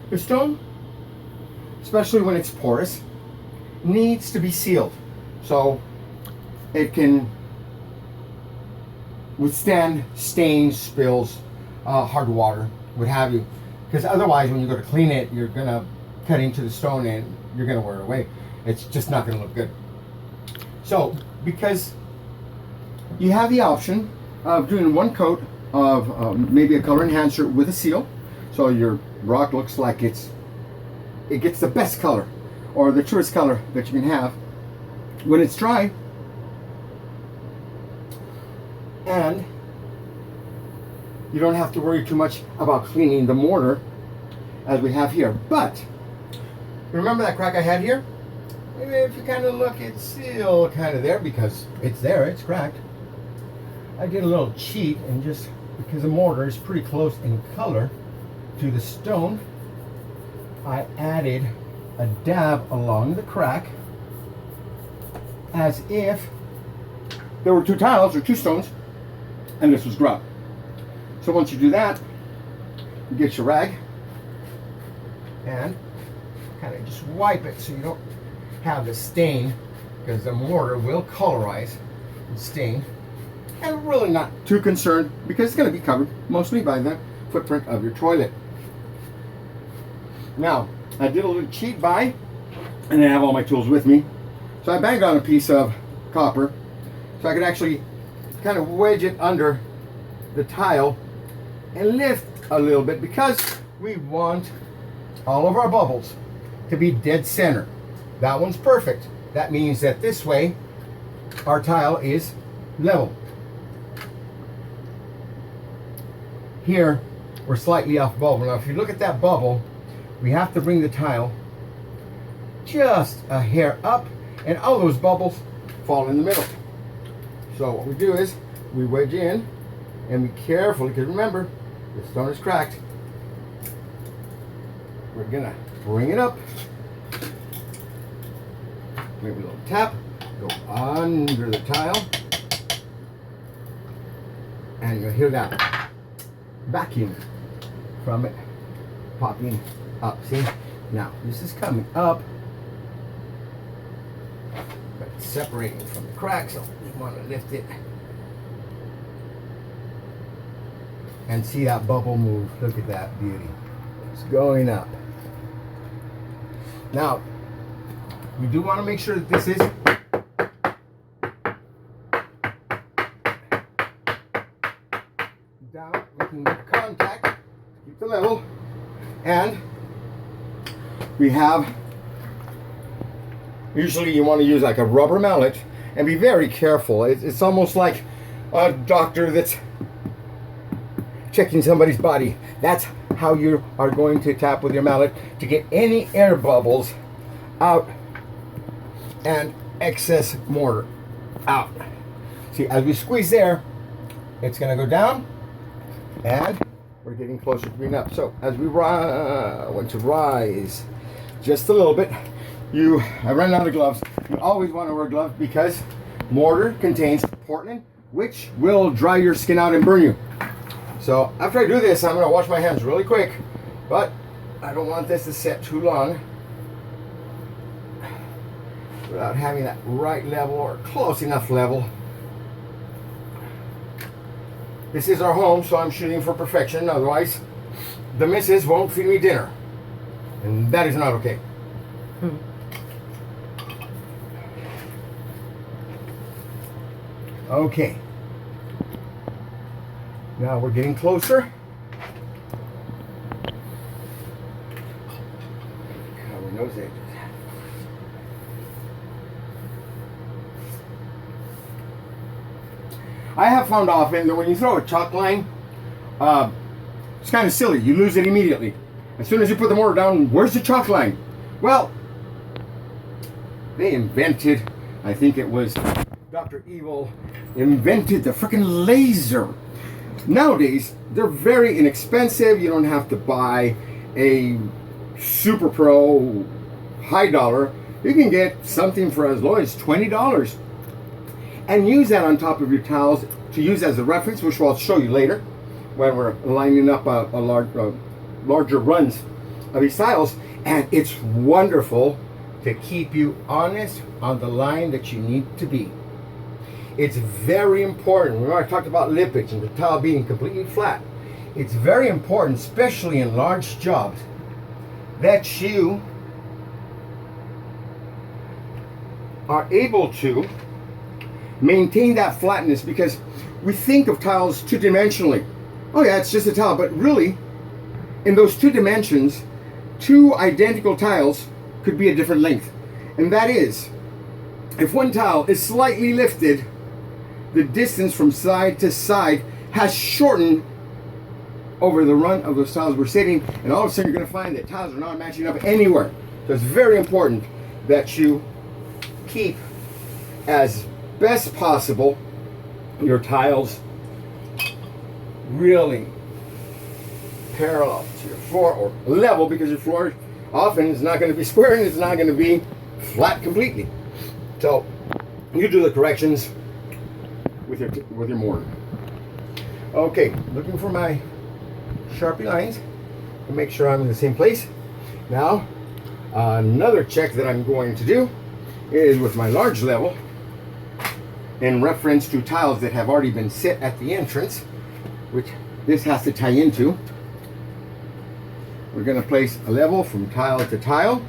The stone, especially when it's porous, needs to be sealed so it can withstand stains, spills, hard water, what have you. Because otherwise, when you go to clean it, you're gonna cut into the stone and you're gonna wear it away. It's just not gonna look good. So, because you have the option of doing one coat of maybe a color enhancer with a seal, so your rock looks like it gets the best color or the truest color that you can have when it's dry. And you don't have to worry too much about cleaning the mortar as we have here. But remember that crack I had here? Maybe if you kind of look, it's still kind of there because it's there, it's cracked. I did a little cheat, and just because the mortar is pretty close in color to the stone, I added a dab along the crack as if there were two tiles or two stones and this was grub. So once you do that, you get your rag and kind of just wipe it so you don't have the stain, because the mortar will colorize and stain. And really not too concerned because it's going to be covered mostly by the footprint of your toilet. Now, I did a little cheat by, and I have all my tools with me. So I banged on a piece of copper so I could actually kind of wedge it under the tile and lift a little bit, because we want all of our bubbles to be dead center. That one's perfect. That means that this way our tile is level. Here we're slightly off bubble. Now if you look at that bubble, we have to bring the tile just a hair up, and all those bubbles fall in the middle. So what we do is we wedge in and be careful, because remember, the stone is cracked. We're gonna bring it up, maybe a little tap, go under the tile, and you'll hear that vacuum from it popping up. See? Now this is coming up, but it's separating from the crack, so you want to lift it and see that bubble move. Look at that beauty. It's going up. Now, we do want to make sure that this is down, making contact, keep the level, and we have, usually you want to use like a rubber mallet and be very careful. It's almost like a doctor that's checking somebody's body. That's how you are going to tap with your mallet to get any air bubbles out and excess mortar out. See, as we squeeze there, it's going to go down, and we're getting closer to being up. So as we want to rise just a little bit, I ran out of gloves. You always want to wear gloves because mortar contains portland, which will dry your skin out and burn you. So after I do this, I'm going to wash my hands really quick, but I don't want this to set too long without having that right level or close enough level. This is our home, so I'm shooting for perfection. Otherwise, the missus won't feed me dinner, and that is not okay. Okay. Now we're getting closer. Cover those edges. I have found often that when you throw a chalk line, it's kind of silly. You lose it immediately. As soon as you put the mortar down, where's the chalk line? Well, they invented, I think it was Dr. Evil, invented the freaking laser. Nowadays, they're very inexpensive. You don't have to buy a super pro high dollar. You can get something for as low as $20 and use that on top of your tiles to use as a reference, which I'll show you later when we're lining up larger runs of these tiles, and it's wonderful to keep you honest on the line that you need to be. It's very important. Remember I talked about lippage and the tile being completely flat. It's very important, especially in large jobs, that you are able to maintain that flatness, because we think of tiles two-dimensionally. Oh yeah, it's just a tile, but really, in those two dimensions, two identical tiles could be a different length. And that is, if one tile is slightly lifted, the distance from side to side has shortened over the run of those tiles we're sitting, and all of a sudden you're going to find that tiles are not matching up anywhere. So it's very important that you keep as best possible your tiles really parallel to your floor, or level, because your floor often is not going to be square and it's not going to be flat completely. So you do the corrections with your mortar. Okay, looking for my Sharpie lines to make sure I'm in the same place. Now another check that I'm going to do is with my large level, in reference to tiles that have already been set at the entrance, which this has to tie into. We're going to place a level from tile to tile.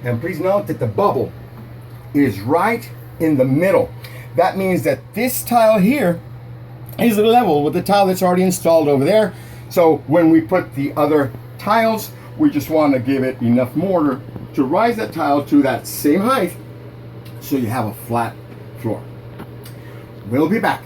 And please note that the bubble is right in the middle. That means that this tile here is level with the tile that's already installed over there. So when we put the other tiles, we just want to give it enough mortar to rise that tile to that same height, so you have a flat floor. We'll be back.